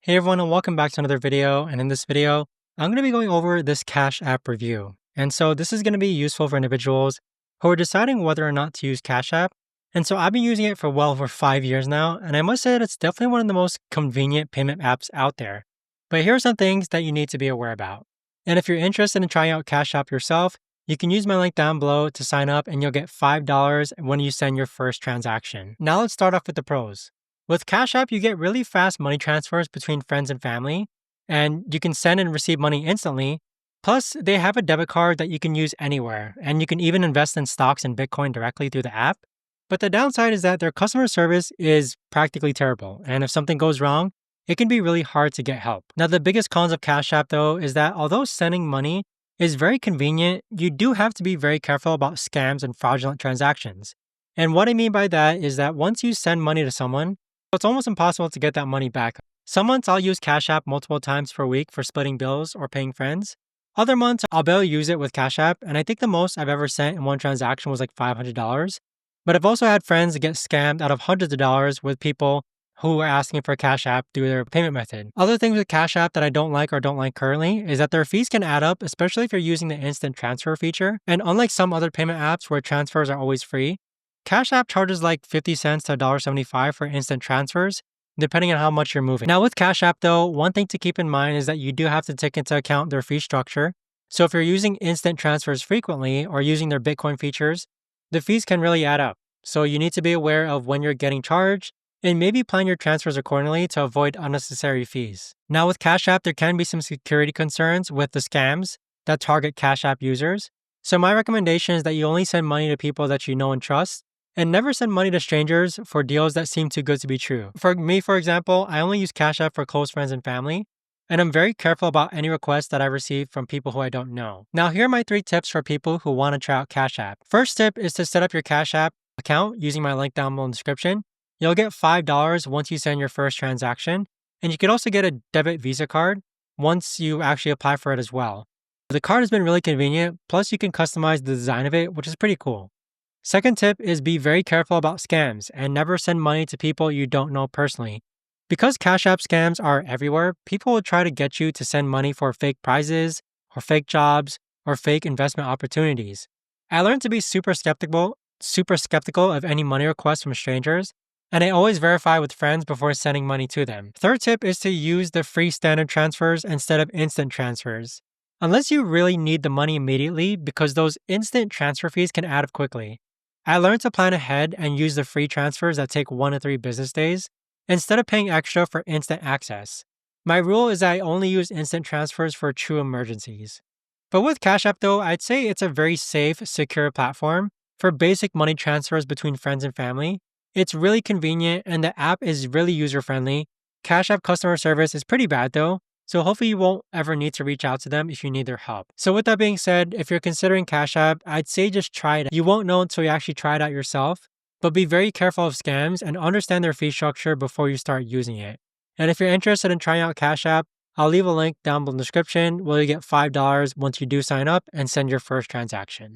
Hey everyone, and welcome back to another video. And in this video, I'm going to be going over this Cash App review. And so this is going to be useful for individuals who are deciding whether or not to use Cash App. And so I've been using it for well over 5 years now, and I must say that it's definitely one of the most convenient payment apps out there. But here are some things that you need to be aware about. And if you're interested in trying out Cash App yourself, you can use my link down below to sign up and you'll get $5 when you send your first transaction. Now let's start off with the pros. With Cash App, you get really fast money transfers between friends and family, and you can send and receive money instantly. Plus, they have a debit card that you can use anywhere, and you can even invest in stocks and Bitcoin directly through the app. But the downside is that their customer service is practically terrible, and if something goes wrong, it can be really hard to get help. Now, the biggest cons of Cash App, though, is that although sending money is very convenient, you do have to be very careful about scams and fraudulent transactions. And what I mean by that is that once you send money to someone, it's almost impossible to get that money back. Some months I'll use Cash App multiple times per week for splitting bills or paying friends. Other months I'll barely use it with Cash App, and I think the most I've ever sent in one transaction was like $500. But I've also had friends get scammed out of hundreds of dollars with people who are asking for Cash App through their payment method. Other things with Cash App that I don't like or don't like currently is that their fees can add up, especially if you're using the instant transfer feature. And unlike some other payment apps where transfers are always free, Cash App charges like 50 cents to $1.75 for instant transfers, depending on how much you're moving. Now with Cash App though, one thing to keep in mind is that you do have to take into account their fee structure. So if you're using instant transfers frequently or using their Bitcoin features, the fees can really add up. So you need to be aware of when you're getting charged and maybe plan your transfers accordingly to avoid unnecessary fees. Now with Cash App, there can be some security concerns with the scams that target Cash App users. So my recommendation is that you only send money to people that you know and trust, and never send money to strangers for deals that seem too good to be true. For me, for example, I only use Cash App for close friends and family, and I'm very careful about any requests that I receive from people who I don't know. Now, here are my 3 tips for people who want to try out Cash App. First tip is to set up your Cash App account using my link down below in the description. You'll get $5 once you send your first transaction, and you can also get a debit Visa card once you actually apply for it as well. The card has been really convenient, plus you can customize the design of it, which is pretty cool. Second tip is be very careful about scams and never send money to people you don't know personally. Because Cash App scams are everywhere, people will try to get you to send money for fake prizes, or fake jobs, or fake investment opportunities. I learned to be super skeptical of any money requests from strangers, and I always verify with friends before sending money to them. Third tip is to use the free standard transfers instead of instant transfers. Unless you really need the money immediately, because those instant transfer fees can add up quickly. I learned to plan ahead and use the free transfers that take 1 to 3 business days instead of paying extra for instant access. My rule is that I only use instant transfers for true emergencies. But with Cash App though, I'd say it's a very safe, secure platform for basic money transfers between friends and family. It's really convenient and the app is really user-friendly. Cash App customer service is pretty bad though, so hopefully you won't ever need to reach out to them if you need their help. So with that being said, if you're considering Cash App, I'd say just try it. You won't know until you actually try it out yourself, but be very careful of scams and understand their fee structure before you start using it. And if you're interested in trying out Cash App, I'll leave a link down below in the description where you get $5 once you do sign up and send your first transaction.